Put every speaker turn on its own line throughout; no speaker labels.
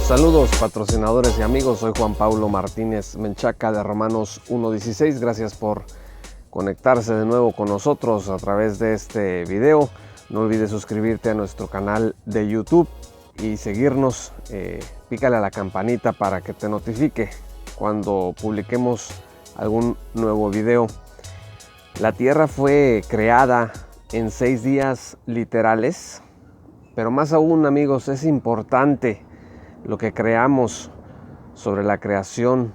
Saludos patrocinadores y amigos, soy Juan Pablo Martínez Menchaca de Romanos 1:16. Gracias por conectarse de nuevo con nosotros a través de este video. No olvides suscribirte a nuestro canal de YouTube y seguirnos. Pícale a la campanita para que te notifique cuando publiquemos algún nuevo video. La tierra fue creada en 6 días literales, pero más aún, amigos, es importante lo que creamos sobre la creación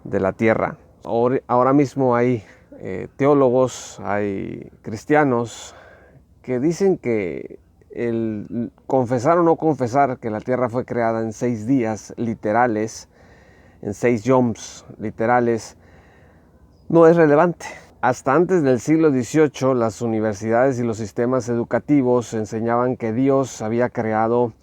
de la tierra. Ahora mismo hay teólogos, hay cristianos que dicen que el confesar o no confesar que la tierra fue creada en 6 días literales, en 6 yoms literales, no es relevante. Hasta antes del siglo XVIII, las universidades y los sistemas educativos enseñaban que Dios había creado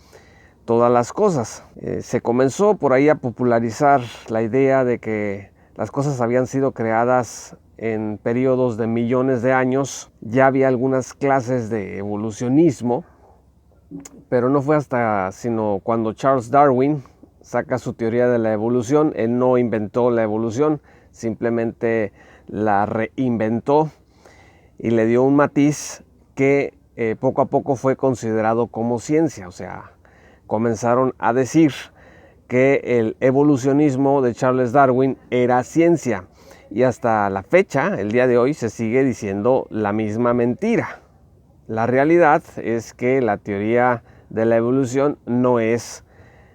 todas las cosas. Se comenzó por ahí a popularizar la idea de que las cosas habían sido creadas en periodos de millones de años. Ya había algunas clases de evolucionismo, pero no fue hasta sino cuando Charles Darwin saca su teoría de la evolución. Él no inventó la evolución, simplemente la reinventó y le dio un matiz que poco a poco fue considerado como ciencia. O sea, comenzaron a decir que el evolucionismo de Charles Darwin era ciencia, y hasta la fecha, el día de hoy, se sigue diciendo la misma mentira. La realidad es que la teoría de la evolución no es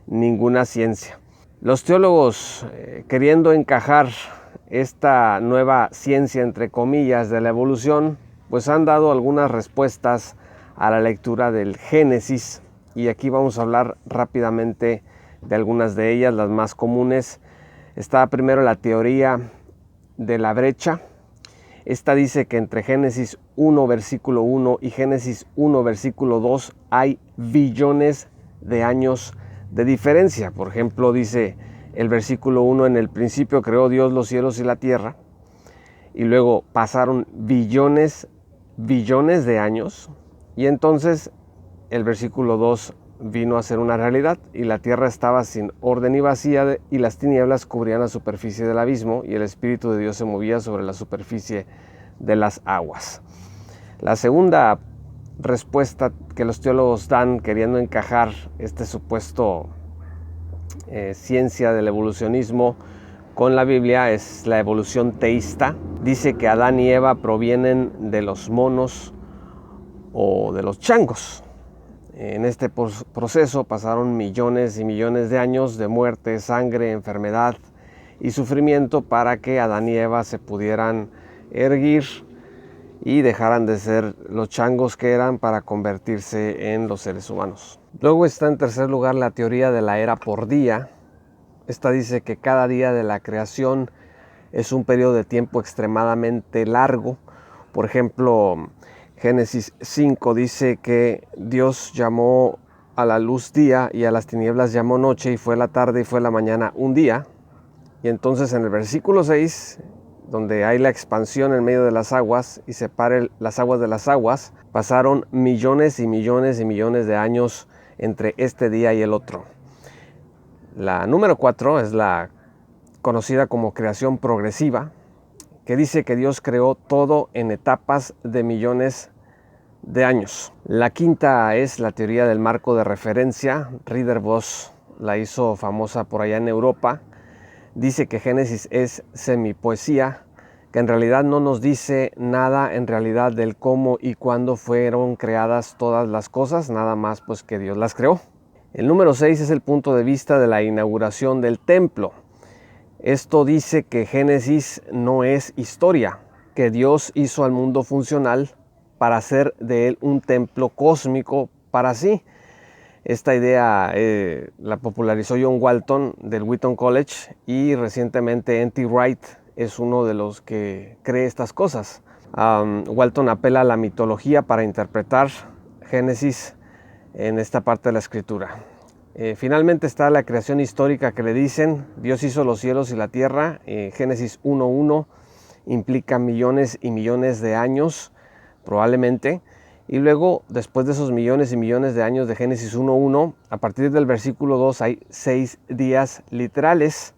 ninguna ciencia. Los teólogos, queriendo encajar esta nueva ciencia, entre comillas, de la evolución, pues han dado algunas respuestas a la lectura del Génesis. Y aquí vamos a hablar rápidamente de algunas de ellas, las más comunes. Está primero la teoría de la brecha. Esta dice que entre Génesis 1, versículo 1 y Génesis 1, versículo 2 hay billones de años de diferencia. Por ejemplo, dice el versículo 1, en el principio creó Dios los cielos y la tierra. Y luego pasaron billones de años. Y entonces el versículo 2 vino a ser una realidad, y la tierra estaba sin orden y vacía, y las tinieblas cubrían la superficie del abismo, y el Espíritu de Dios se movía sobre la superficie de las aguas. La segunda respuesta que los teólogos dan, queriendo encajar este supuesto ciencia del evolucionismo con la Biblia, es la evolución teísta. Dice que Adán y Eva provienen de los monos o de los changos. En este proceso pasaron millones y millones de años de muerte, sangre, enfermedad y sufrimiento para que Adán y Eva se pudieran erguir y dejaran de ser los changos que eran para convertirse en los seres humanos. Luego está en tercer lugar la teoría de la era por día. Esta dice que cada día de la creación es un periodo de tiempo extremadamente largo. Por ejemplo, Génesis 5 dice que Dios llamó a la luz día y a las tinieblas llamó noche, y fue la tarde y fue la mañana un día. Y entonces en el versículo 6, donde hay la expansión en medio de las aguas y separa las aguas de las aguas, pasaron millones y millones y millones de años entre este día y el otro. La número 4 es la conocida como creación progresiva, que dice que Dios creó todo en etapas de millones de años. La quinta es la teoría del marco de referencia. Ridderbos la hizo famosa por allá en Europa. Dice que Génesis es semipoesía, que en realidad no nos dice nada en realidad del cómo y cuándo fueron creadas todas las cosas, nada más pues que Dios las creó. El número 6 es el punto de vista de la inauguración del templo. Esto dice que Génesis no es historia, que Dios hizo al mundo funcional para hacer de él un templo cósmico para sí. Esta idea la popularizó John Walton del Wheaton College, y recientemente N.T. Wright es uno de los que cree estas cosas. Walton apela a la mitología para interpretar Génesis en esta parte de la escritura. Finalmente está la creación histórica, que le dicen Dios hizo los cielos y la tierra. Génesis 1:1 implica millones y millones de años probablemente, Y luego, después de esos millones y millones de años de Génesis 1:1, a partir del versículo 2 hay 6 días literales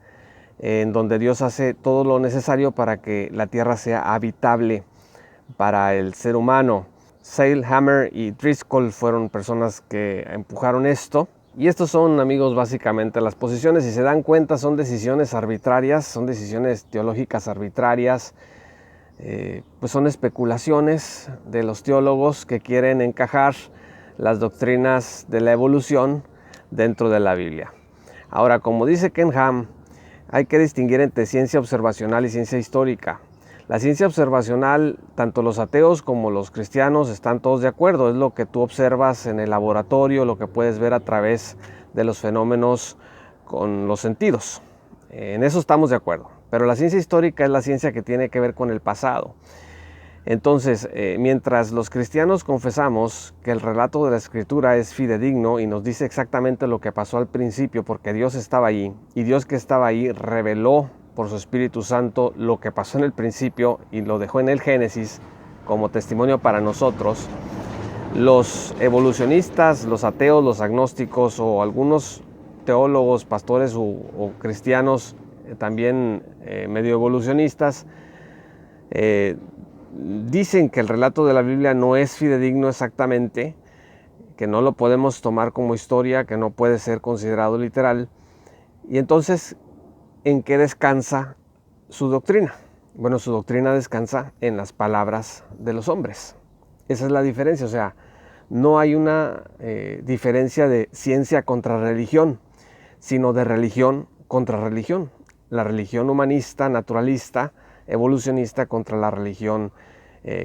en donde Dios hace todo lo necesario para que la tierra sea habitable para el ser humano. Sailhammer y Driscoll fueron personas que empujaron esto. Y estos son, amigos, básicamente las posiciones. Si se dan cuenta, son decisiones arbitrarias, son decisiones teológicas arbitrarias. Pues son especulaciones de los teólogos que quieren encajar las doctrinas de la evolución dentro de la Biblia. Ahora, como dice Ken Ham, hay que distinguir entre ciencia observacional y ciencia histórica. La ciencia observacional, tanto los ateos como los cristianos están todos de acuerdo. Es lo que tú observas en el laboratorio, lo que puedes ver a través de los fenómenos con los sentidos. En eso estamos de acuerdo. Pero la ciencia histórica es la ciencia que tiene que ver con el pasado. Entonces, mientras los cristianos confesamos que el relato de la Escritura es fidedigno y nos dice exactamente lo que pasó al principio porque Dios estaba allí, y Dios que estaba allí reveló por su Espíritu Santo lo que pasó en el principio y lo dejó en el Génesis como testimonio para nosotros, los evolucionistas, los ateos, los agnósticos o algunos teólogos, pastores o cristianos también medio evolucionistas, dicen que el relato de la Biblia no es fidedigno exactamente, que no lo podemos tomar como historia, que no puede ser considerado literal. Y entonces, ¿en qué descansa su doctrina? Bueno, su doctrina descansa en las palabras de los hombres. Esa es la diferencia, o sea, no hay una diferencia de ciencia contra religión, sino de religión contra religión. La religión humanista, naturalista, evolucionista contra la religión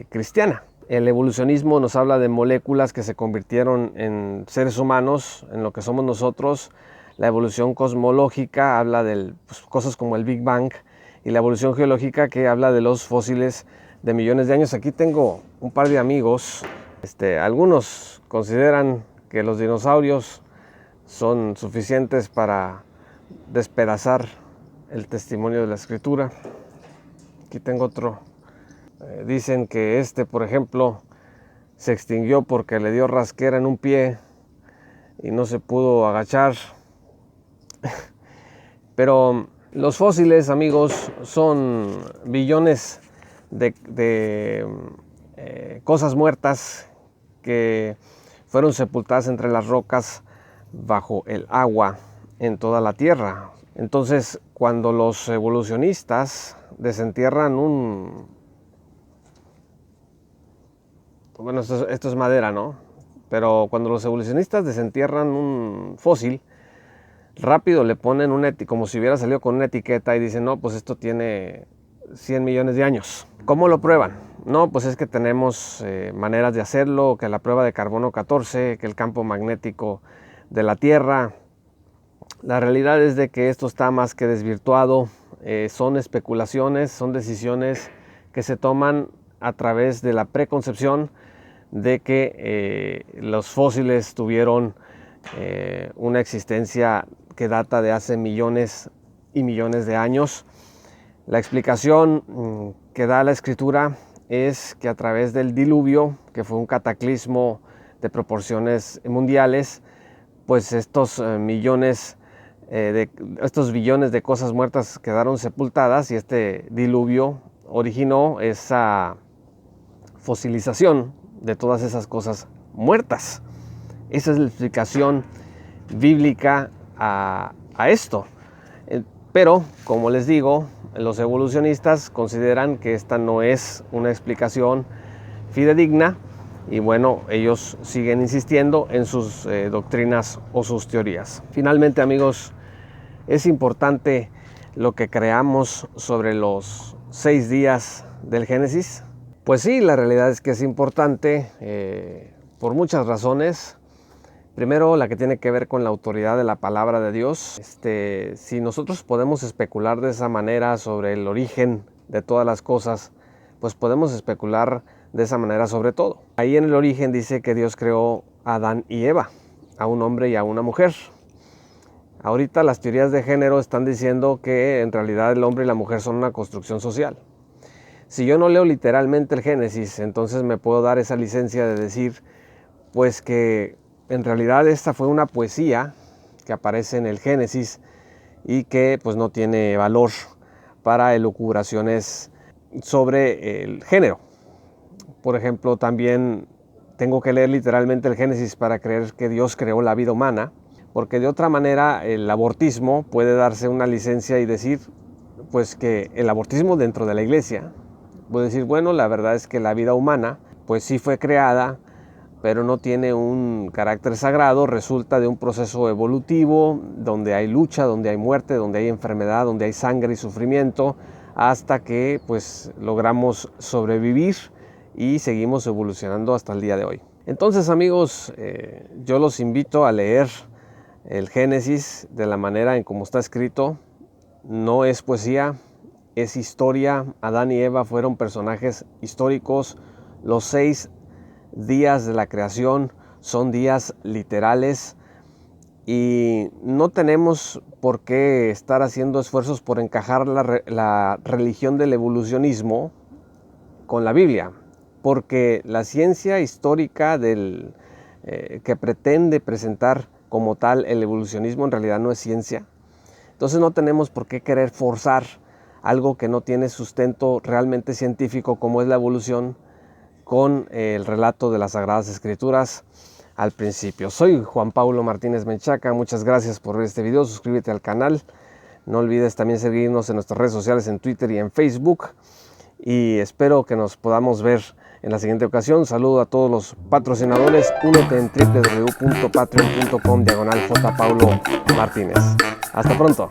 cristiana. El evolucionismo nos habla de moléculas que se convirtieron en seres humanos, en lo que somos nosotros. La evolución cosmológica habla de cosas como el Big Bang, y la evolución geológica que habla de los fósiles de millones de años. Aquí tengo un par de amigos. Algunos consideran que los dinosaurios son suficientes para despedazar el testimonio de la Escritura. Aquí tengo otro. Dicen que por ejemplo, se extinguió porque le dio rasquera en un pie y no se pudo agachar. Pero los fósiles, amigos, son billones de cosas muertas que fueron sepultadas entre las rocas bajo el agua en toda la tierra. Entonces, cuando los evolucionistas desentierran bueno, esto es madera, ¿no? Pero cuando los evolucionistas desentierran un fósil, rápido le ponen como si hubiera salido con una etiqueta y dicen, no, pues esto tiene 100 millones de años. ¿Cómo lo prueban? No, pues es que tenemos maneras de hacerlo, que la prueba de carbono 14, que el campo magnético de la Tierra. La realidad es de que esto está más que desvirtuado. Son especulaciones, son decisiones que se toman a través de la preconcepción de que los fósiles tuvieron una existencia que data de hace millones y millones de años. La explicación que da la Escritura es que a través del diluvio, que fue un cataclismo de proporciones mundiales, pues estos billones de cosas muertas quedaron sepultadas, y este diluvio originó esa fosilización de todas esas cosas muertas. Esa es la explicación bíblica a esto. Pero, como les digo, los evolucionistas consideran que esta no es una explicación fidedigna, y bueno, ellos siguen insistiendo en sus doctrinas o sus teorías. Finalmente, amigos, es importante lo que creamos sobre los 6 días del Génesis. Pues sí, la realidad es que es importante por muchas razones. Primero, la que tiene que ver con la autoridad de la palabra de Dios. Si nosotros podemos especular de esa manera sobre el origen de todas las cosas, pues podemos especular de esa manera sobre todo. Ahí en el origen dice que Dios creó a Adán y Eva, a un hombre y a una mujer. Ahorita las teorías de género están diciendo que en realidad el hombre y la mujer son una construcción social. Si yo no leo literalmente el Génesis, entonces me puedo dar esa licencia de decir pues que en realidad esta fue una poesía que aparece en el Génesis y que pues no tiene valor para elucubraciones sobre el género. Por ejemplo, también tengo que leer literalmente el Génesis para creer que Dios creó la vida humana, porque de otra manera el abortismo puede darse una licencia y decir pues que el abortismo dentro de la iglesia puede decir, bueno, la verdad es que la vida humana pues sí fue creada, pero no tiene un carácter sagrado, resulta de un proceso evolutivo donde hay lucha, donde hay muerte, donde hay enfermedad, donde hay sangre y sufrimiento, hasta que pues logramos sobrevivir y seguimos evolucionando hasta el día de hoy. Entonces, amigos, yo los invito a leer el Génesis de la manera en como está escrito. No es poesía, es historia. Adán y Eva fueron personajes históricos. Los 6 días de la creación son días literales y no tenemos por qué estar haciendo esfuerzos por encajar la religión del evolucionismo con la Biblia, porque la ciencia histórica que pretende presentar como tal el evolucionismo en realidad no es ciencia. Entonces no tenemos por qué querer forzar algo que no tiene sustento realmente científico como es la evolución con el relato de las Sagradas Escrituras al principio. Soy Juan Pablo Martínez Menchaca, muchas gracias por ver este video, suscríbete al canal, no olvides también seguirnos en nuestras redes sociales en Twitter y en Facebook y espero que nos podamos ver en la siguiente ocasión. Saludo a todos los patrocinadores, únete en www.patreon.com/jpaulomartinez. Hasta pronto.